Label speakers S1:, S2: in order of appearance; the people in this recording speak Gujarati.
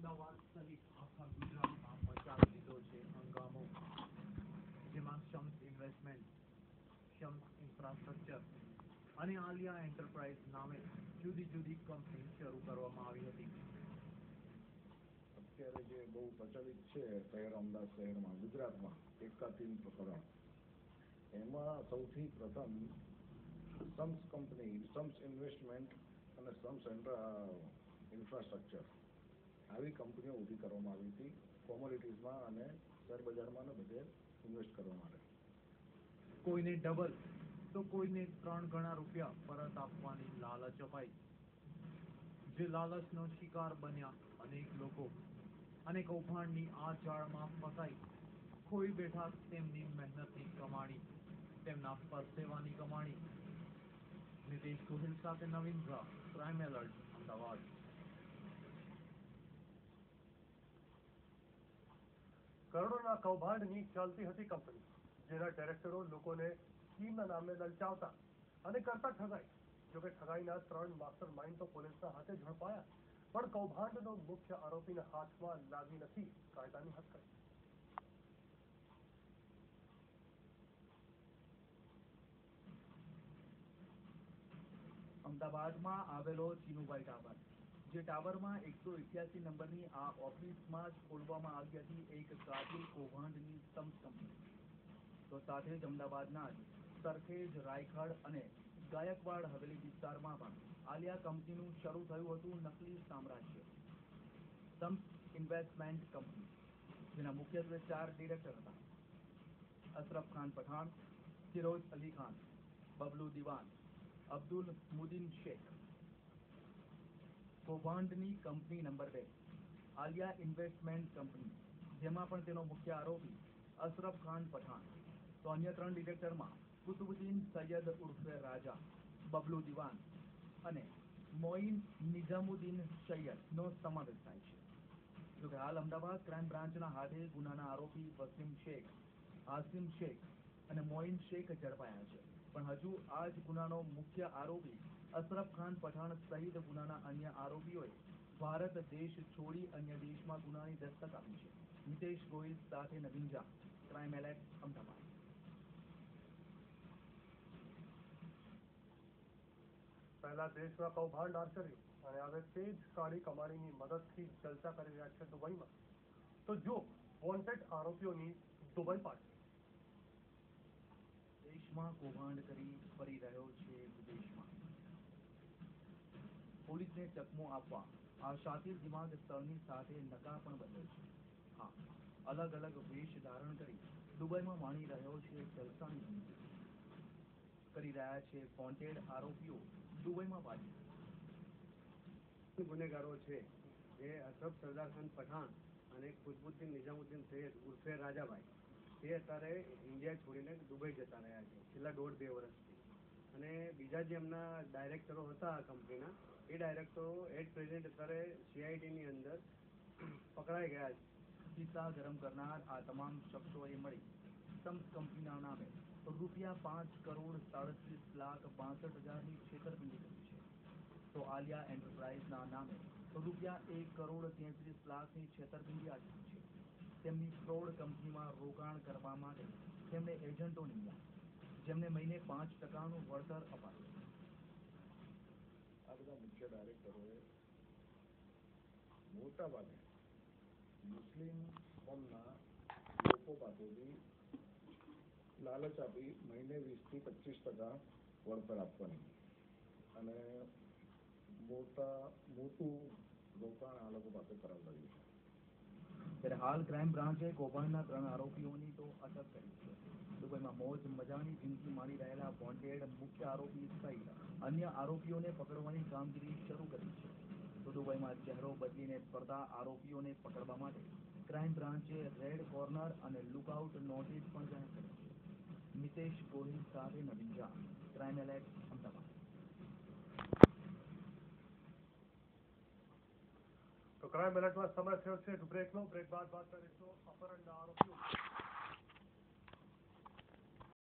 S1: અમદાવાદ સહિત આખા ગુજરાતમાં મચાવી દીધો છે હંગામો, જેમાં શમ્સ ઇન્વેસ્ટમેન્ટ, શમ્સ ઇન્ફ્રાસ્ટ્રક્ચર અને આલિયા એન્ટરપ્રાઇઝ નામે જુદી જુદી કંપની શરૂ કરવામાં આવી હતી.
S2: અત્યારે જે બહુ પ્રચલિત છે શહેર અમદાવાદ શહેરમાં ગુજરાતમાં એકાતીન પ્રકરણ, એમાં સૌથી પ્રથમ શમ્સ કંપની, શમ્સ ઇન્વેસ્ટમેન્ટ અને શમ્સ ઇન્ફ્રાસ્ટ્રક્ચર આવી કંપનીઓ ઊભી કરવામાં આવી હતી કોમોડિટીઝમાં અને શેર બજારમાં બધે ઇન્વેસ્ટ કરવા માટે.
S1: કોઈને ડબલ તો કોઈને 3 ગણા રૂપિયા પરત આપવાની લાલચ અપાઈ. જે લાલચનો શિકાર બન્યા અનેક લોકો અને કૌભાંડની આ જાળમાં ફસાઈ ખોઈ બેઠા તેમની મહેનતની કમાણી, તેમના પરસેવાની કમાણી. નિતેશ ગોહિલ સાથે નવીન ઝા, ક્રાઇમ એલર્ટ, અમદાવાદ.
S3: કરોડોના કૌભાંડની ચાલતી હતી કંપની, જેના ડાયરેક્ટરો લોકોને સ્કીમના નામે લલચાવતા અને કરતા ઠગાઈ. જોકે ઠગાઈના 3 માસ્ટર માઇન્ડ તો પોલીસના હાથે ઝડપાયા, પણ કૌભાંડનો મુખ્ય આરોપીના હાથમાં લાગી નથી કાયદાની હથકડી.
S4: અમદાવાદમાં આવેલો ચીનુભાઈ ટાવર, જે ટાવરમાં 188 નંબરની આ ઓફિસમાં જ ખોલવામાં આવી હતી એક કાતિલ કૌભાંડની શમ્સ કંપની. તો સાથે જ અમદાવાદના જ સરખેજ, રાયખડ અને ગાયકવાડ હવેલી વિસ્તારમાં પણ આલિયા કંપનીનું શરૂ થયું હતું નકલી સામ્રાજ્ય, શમ્સ ઇન્વેસ્ટમેન્ટ કંપની, જેના મુખ્યત્વે 4 ડિરેક્ટર હતા: અશરફ ખાન પઠાણ, ફિરોઝ અલી ખાન, બબલુ દિવાન, અબ્દુલ મુદીન શેખ. કૌભાંડની company number 2 Aliya investment company, જેમાં પણ તેનો મુખ્ય આરોપી અશરફ ખાન પઠાણ, તો અન્ય 3 ડિરેક્ટરમાં કુતુબુદ્દીન સૈયદ ઉર્ફે રાજા, બબલુ દિવાન અને મોઇન નિઝામુદ્દીન સૈયદનો સમાવેશ થાય છે. જોકે હાલ અમદાવાદ ક્રાઇમ બ્રાન્ચના હાથે ગુનાના આરોપી વસીમ શેખ, હાસિમ શેખ અને મોઇન શેખ ઝડપાયા છે, પણ હજુ આ જ ગુનાનો મુખ્ય આરોપી અશરફ ખાન પઠાણ સહિત ગુનાના અન્ય આરોપીઓએ ભારત દેશ છોડી અન્ય દેશમાં ગુનાની દસ્તક આપી છે. નિતેશ ગોહિલ સાથે નવીન ઝા, ક્રાઇમ એલર્ટ, અમદાવાદ.
S3: પહેલા દેશમાં કૌભાંડ આચર્યું અને હવે તે જ કાળી કમાણીની મદદથી જલસા કરી રહ્યા છે દુબઈમાં. તો જો વોન્ટેડ આરોપીઓની દુબઈ પાર્ટી.
S4: દેશમાં કૌભાંડ કરી ફરી રહ્યો છે વિદેશમાં. પોલીસને ચકમો આપવા આ શાતિર દિમાગ સ્થળની સાથે નકા પણ બદલે છે. હા, અલગ અલગ વેશ ધારણ કરી દુબઈમાં માણી રહ્યો છે જલસાની જિંદગી. કરી રહ્યા છે વોન્ટેડ આરોપીઓ દુબઈમાં પાર્ટી.
S5: ગુનેગારો છે જે અશરફ સરદાર ખાન પઠાણ અને કુતુબુદ્દીન નિઝામુદ્દીન સૈયદ ઉર્ફે રાજાભાઈ, તે અત્યારે ઇન્ડિયા છોડીને દુબઈ જતા રહ્યા છે છેલ્લા 1.5-2 વર્ષથી. અને બીજા જે એમના ડાયરેક્ટરો હતા આ કંપનીના, એ ડાયરેક્ટરો એટ પ્રેઝન્ટ અત્યારે CIDની અંદર પકડાઈ ગયા છે.
S4: કિસ્સા ગરમ કરનાર આ તમામ શખ્સોએ મળી શમ્સ કંપનીના નામે ₹5,37,62,62,ની છેતરપિંડી કરી છે. તો આલિયા એન્ટરપ્રાઇઝના નામે ₹1,33,00,000ની છેતરપિંડી આચરી છે. તેમની ફ્રોડ કંપનીમાં રોકાણ કરવા માટે તેમણે એજન્ટો નિમ્યા, જેમને મહિને 5% વળતર અપાયું.
S2: આ બધા મુખ્ય ડાયરેક્ટરોએ મોટા ભાગે મુસ્લિમ કોમના લોકો પાસેથી લાલચ આપી મહિને 20 થી 25% વળતર આપવાની અને મોટું રોકાણ આ લોકો પાસે કરાવડાવ્યું છે.
S4: ત્યારે હાલ ક્રાઇમ બ્રાન્ચે કૌભાંડના 3 આરોપીઓની તો અટક કરી છે. દુબઈમાં મોજ મજાની જિંદગી માણી રહેલા વોન્ટેડ મુખ્ય આરોપી સહિત અન્ય આરોપીઓને પકડવાની કામગીરી શરૂ કરી છે. તો દુબઈમાં ચહેરો બદલીને ફરતા આરોપીઓને પકડવા માટે ક્રાઇમ બ્રાન્ચે રેડ કોર્નર અને લુકઆઉટ નોટિસ પણ જાહેર કરી છે. નિતેશ ગોહિલ સાથે નવીન ઝા, ક્રાઇમ એલર્ટ, અમદાવાદ.
S3: તો ક્રાઇમ એલર્ટમાં સમય થયો છે બ્રેકનો. બ્રેક બાદ કરીશું અપહરણના આરોપીઓ